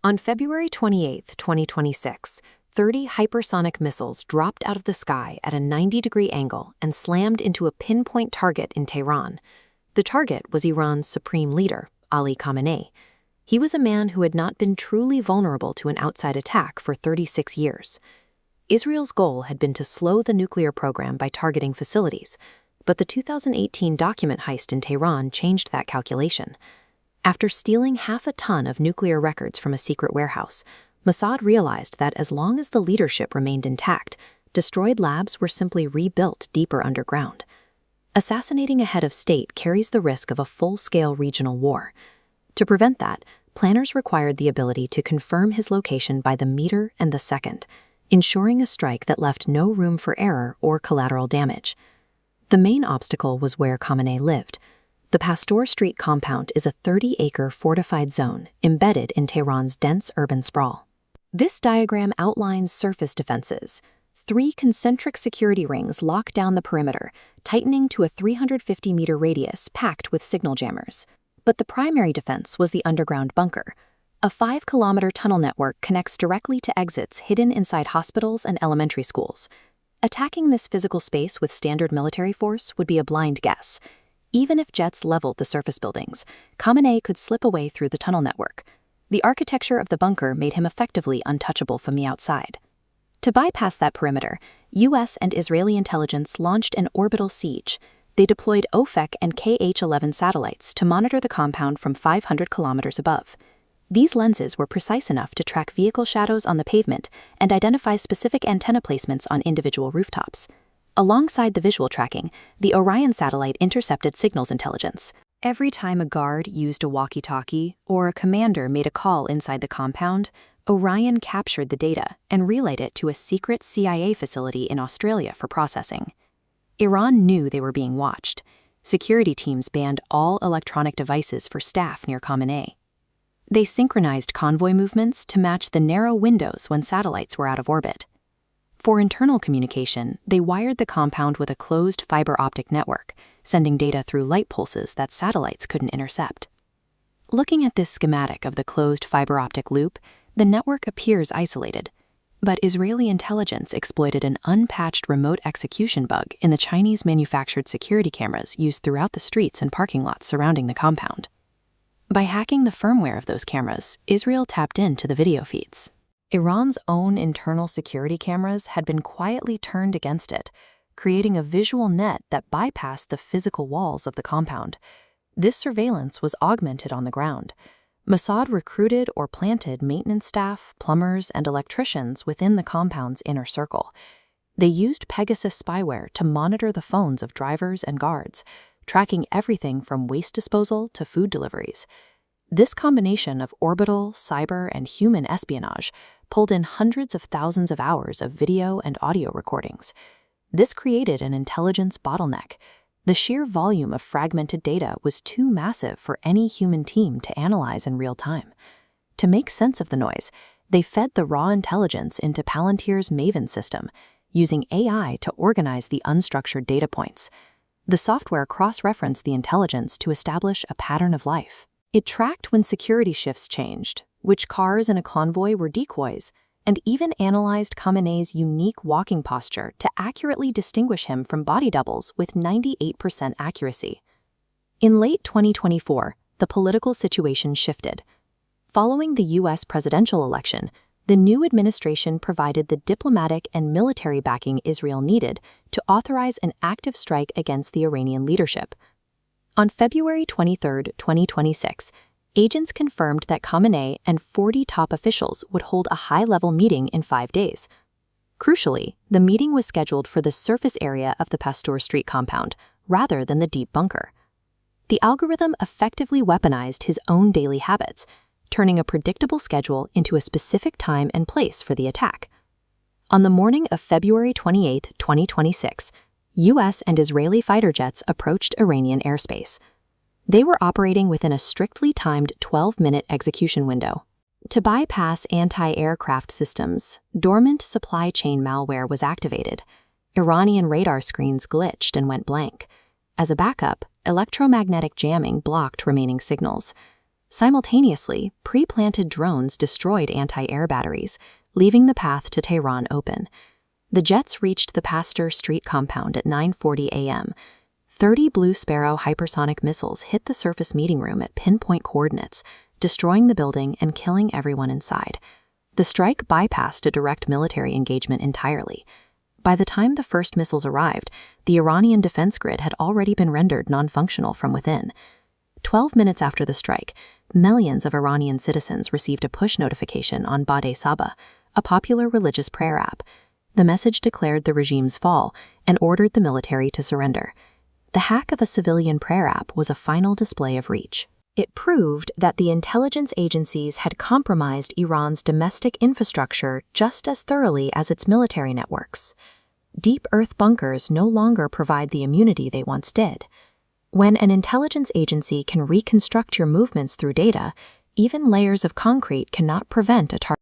On February 28, 2026, 30 hypersonic missiles dropped out of the sky at a 90-degree angle and slammed into a pinpoint target in Tehran. The target was Iran's supreme leader, Ali Khamenei. He was a man who had not been truly vulnerable to an outside attack for 36 years. Israel's goal had been to slow the nuclear program by targeting facilities, but the 2018 document heist in Tehran changed that calculation. After stealing 0.5 ton of nuclear records from a secret warehouse, Mossad realized that as long as the leadership remained intact, destroyed labs were simply rebuilt deeper underground. Assassinating a head of state carries the risk of a full-scale regional war. To prevent that, planners required the ability to confirm his location by the meter and the second, ensuring a strike that left no room for error or collateral damage. The main obstacle was where Khamenei lived. The Pasteur Street compound is a 30-acre fortified zone embedded in Tehran's dense urban sprawl. This diagram outlines surface defenses. 3 concentric security rings lock down the perimeter, tightening to a 350-meter radius packed with signal jammers. But the primary defense was the underground bunker. A 5-kilometer tunnel network connects directly to exits hidden inside hospitals and elementary schools. Attacking this physical space with standard military force would be a blind guess. Even if jets leveled the surface buildings, Khamenei could slip away through the tunnel network. The architecture of the bunker made him effectively untouchable from the outside. To bypass that perimeter, U.S. and Israeli intelligence launched an orbital siege. They deployed OFEC and KH-11 satellites to monitor the compound from 500 kilometers above. These lenses were precise enough to track vehicle shadows on the pavement and identify specific antenna placements on individual rooftops. Alongside the visual tracking, the Orion satellite intercepted signals intelligence. Every time a guard used a walkie-talkie or a commander made a call inside the compound, Orion captured the data and relayed it to a secret CIA facility in Australia for processing. Iran knew they were being watched. Security teams banned all electronic devices for staff near Khamenei. They synchronized convoy movements to match the narrow windows when satellites were out of orbit. For internal communication, they wired the compound with a closed fiber optic network, sending data through light pulses that satellites couldn't intercept. Looking at this schematic of the closed fiber optic loop, the network appears isolated. But Israeli intelligence exploited an unpatched remote execution bug in the Chinese-manufactured security cameras used throughout the streets and parking lots surrounding the compound. By hacking the firmware of those cameras, Israel tapped into the video feeds. Iran's own internal security cameras had been quietly turned against it, creating a visual net that bypassed the physical walls of the compound. This surveillance was augmented on the ground. Mossad recruited or planted maintenance staff, plumbers, and electricians within the compound's inner circle. They used Pegasus spyware to monitor the phones of drivers and guards, tracking everything from waste disposal to food deliveries. This combination of orbital, cyber, and human espionage pulled in hundreds of thousands of hours of video and audio recordings. This created an intelligence bottleneck. The sheer volume of fragmented data was too massive for any human team to analyze in real time. To make sense of the noise, they fed the raw intelligence into Palantir's Maven system, using AI to organize the unstructured data points. The software cross-referenced the intelligence to establish a pattern of life. It tracked when security shifts changed, which cars in a convoy were decoys, and even analyzed Khamenei's unique walking posture to accurately distinguish him from body doubles with 98% accuracy. In late 2024, the political situation shifted. Following the U.S. presidential election, the new administration provided the diplomatic and military backing Israel needed to authorize an active strike against the Iranian leadership. On February 23, 2026, agents confirmed that Khamenei and 40 top officials would hold a high-level meeting in 5 days. Crucially, the meeting was scheduled for the surface area of the Pasteur Street compound, rather than the deep bunker. The algorithm effectively weaponized his own daily habits, turning a predictable schedule into a specific time and place for the attack. On the morning of February 28, 2026, U.S. and Israeli fighter jets approached Iranian airspace. They were operating within a strictly timed 12-minute execution window. To bypass anti-aircraft systems, dormant supply chain malware was activated. Iranian radar screens glitched and went blank. As a backup, electromagnetic jamming blocked remaining signals. Simultaneously, pre-planted drones destroyed anti-air batteries, leaving the path to Tehran open. The jets reached the Pasteur Street compound at 9:40 a.m. 30 Blue Sparrow hypersonic missiles hit the surface meeting room at pinpoint coordinates, destroying the building and killing everyone inside. The strike bypassed a direct military engagement entirely. By the time the first missiles arrived, the Iranian defense grid had already been rendered non-functional from within. 12 minutes after the strike, millions of Iranian citizens received a push notification on Bade Sabah, a popular religious prayer app. The message declared the regime's fall and ordered the military to surrender. The hack of a civilian prayer app was a final display of reach. It proved that the intelligence agencies had compromised Iran's domestic infrastructure just as thoroughly as its military networks. Deep earth bunkers no longer provide the immunity they once did. When an intelligence agency can reconstruct your movements through data, even layers of concrete cannot prevent a target.